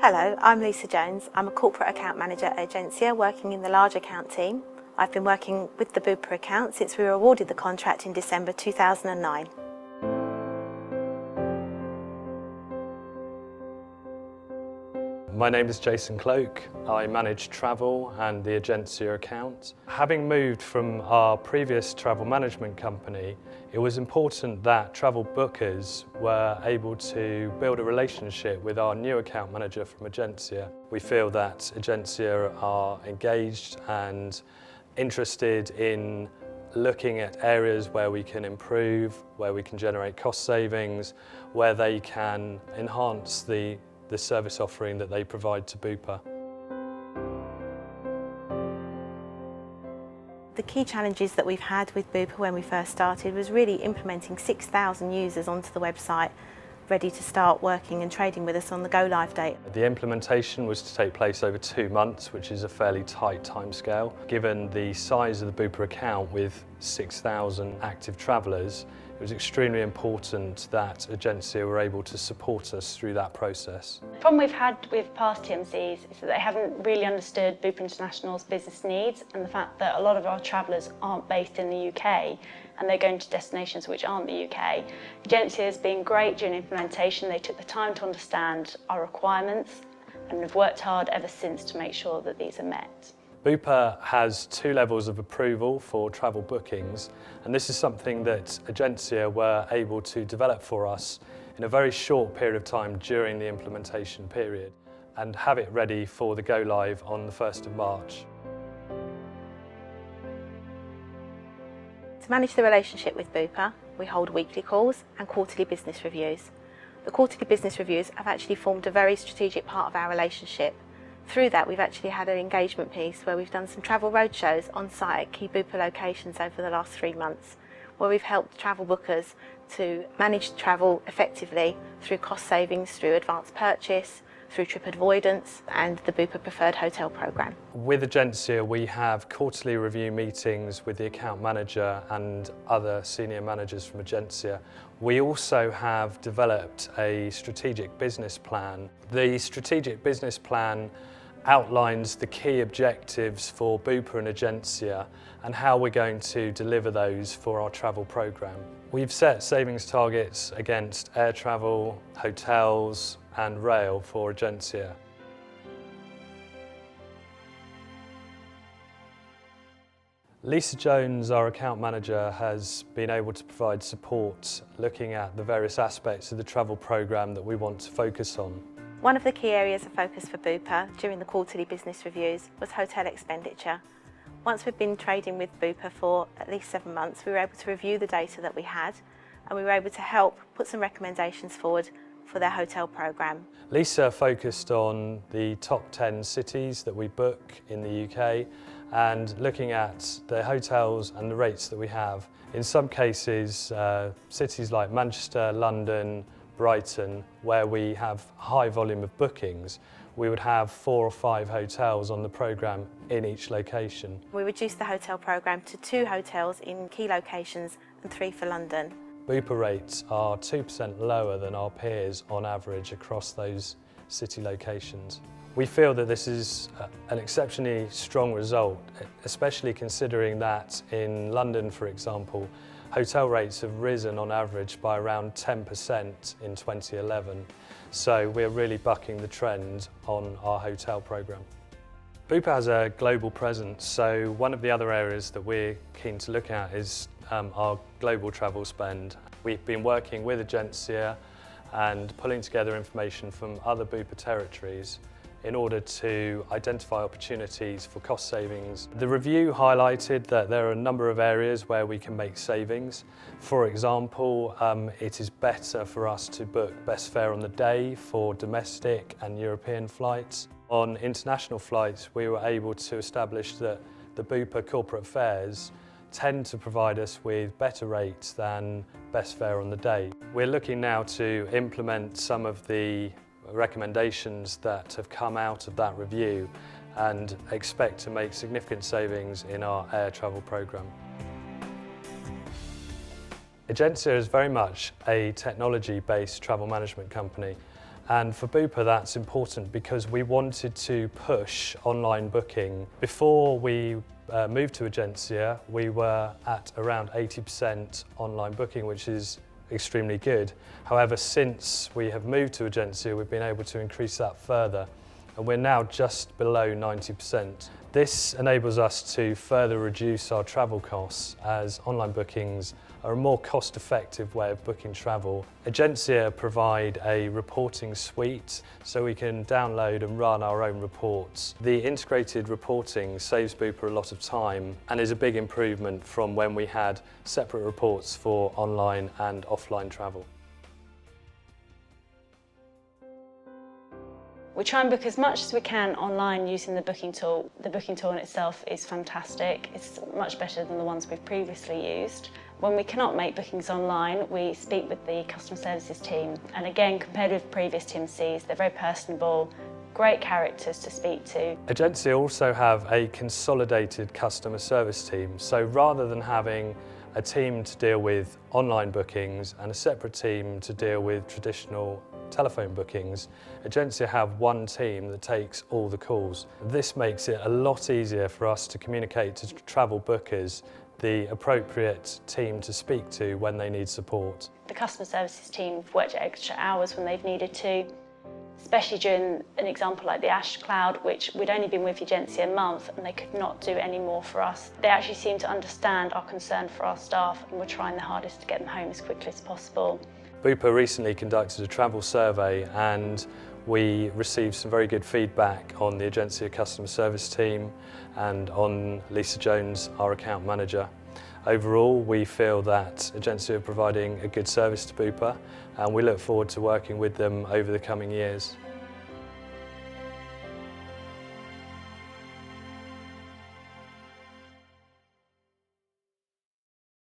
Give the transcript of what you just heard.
Hello, I'm Lisa Jones. I'm a corporate account manager at Egencia, working in the large account team. I've been working with the Bupa account since we were awarded the contract in December 2009. My name is Jason Cloak. I manage travel and the Egencia account. Having moved from our previous travel management company, it was important that travel bookers were able to build a relationship with our new account manager from Egencia. We feel that Egencia are engaged and interested in looking at areas where we can improve, where we can generate cost savings, where they can enhance the service offering that they provide to Bupa. The key challenges that we've had with Bupa when we first started was really implementing 6,000 users onto the website, ready to start working and trading with us on the go live date. The implementation was to take place over 2 months, which is a fairly tight timescale. Given the size of the Bupa account with 6,000 active travellers, it was extremely important that Egencia were able to support us through that process. The problem we've had with past TMCs is that they haven't really understood Bupa International's business needs and the fact that a lot of our travellers aren't based in the UK and they're going to destinations which aren't the UK. Egencia has been great during implementation. They took the time to understand our requirements and have worked hard ever since to make sure that these are met. Bupa has 2 levels of approval for travel bookings, and this is something that Egencia were able to develop for us in a very short period of time during the implementation period and have it ready for the go live on the 1st of March. To manage the relationship with Bupa, we hold weekly calls and quarterly business reviews. The quarterly business reviews have actually formed a very strategic part of our relationship. Through that, we've actually had an engagement piece where we've done some travel roadshows on site at key Bupa locations over the last 3 months, where we've helped travel bookers to manage travel effectively through cost savings, through advanced purchase, through trip avoidance and the Bupa Preferred Hotel programme. With Egencia, we have quarterly review meetings with the account manager and other senior managers from Egencia. We also have developed a strategic business plan. The strategic business plan outlines the key objectives for Bupa and Egencia and how we're going to deliver those for our travel programme. We've set savings targets against air travel, hotels and rail for Egencia. Lisa Jones, our account manager, has been able to provide support looking at the various aspects of the travel programme that we want to focus on. One of the key areas of focus for Bupa during the quarterly business reviews was hotel expenditure. Once we've been trading with Bupa for at least 7 months, we were able to review the data that we had and we were able to help put some recommendations forward for their hotel programme. Lisa focused on the top 10 cities that we book in the UK and looking at the hotels and the rates that we have. In some cases, cities like Manchester, London, Brighton, where we have high volume of bookings, we would have 4 or 5 hotels on the programme in each location. We reduced the hotel programme to 2 hotels in key locations and 3 for London. Bupa rates are 2% lower than our peers on average across those city locations. We feel that this is an exceptionally strong result, especially considering that in London, for example, hotel rates have risen on average by around 10% in 2011. So we're really bucking the trend on our hotel programme. Bupa has a global presence, so one of the other areas that we're keen to look at is our global travel spend. We've been working with Egencia and pulling together information from other Bupa territories in order to identify opportunities for cost savings. The review highlighted that there are a number of areas where we can make savings. For example, it is better for us to book best fare on the day for domestic and European flights. On international flights, we were able to establish that the Bupa corporate fares tend to provide us with better rates than best fare on the day. We're looking now to implement some of the recommendations that have come out of that review and expect to make significant savings in our air travel programme. Egencia is very much a technology-based travel management company. And for Bupa that's important because we wanted to push online booking. Before we moved to Egencia, we were at around 80% online booking, which is extremely good. However, since we have moved to Egencia, we've been able to increase that further, and we're now just below 90%. This enables us to further reduce our travel costs, as online bookings are a more cost-effective way of booking travel. Egencia provide a reporting suite so we can download and run our own reports. The integrated reporting saves Bupa a lot of time and is a big improvement from when we had separate reports for online and offline travel. We try and book as much as we can online using the booking tool. The booking tool in itself is fantastic. It's much better than the ones we've previously used. When we cannot make bookings online, we speak with the customer services team. And again, compared with previous TMCs, they're very personable, great characters to speak to. Egencia also have a consolidated customer service team. So rather than having a team to deal with online bookings and a separate team to deal with traditional telephone bookings, Egencia have one team that takes all the calls. This makes it a lot easier for us to communicate to travel bookers the appropriate team to speak to when they need support. The customer services team have worked extra hours when they've needed to, especially during an example like the ash cloud, which we'd only been with Egencia a month and they could not do any more for us. They actually seem to understand our concern for our staff, and we're trying their hardest to get them home as quickly as possible. Bupa recently conducted a travel survey and we received some very good feedback on the Egencia customer service team and on Lisa Jones, our account manager. Overall, we feel that Egencia are providing a good service to Bupa, and we look forward to working with them over the coming years.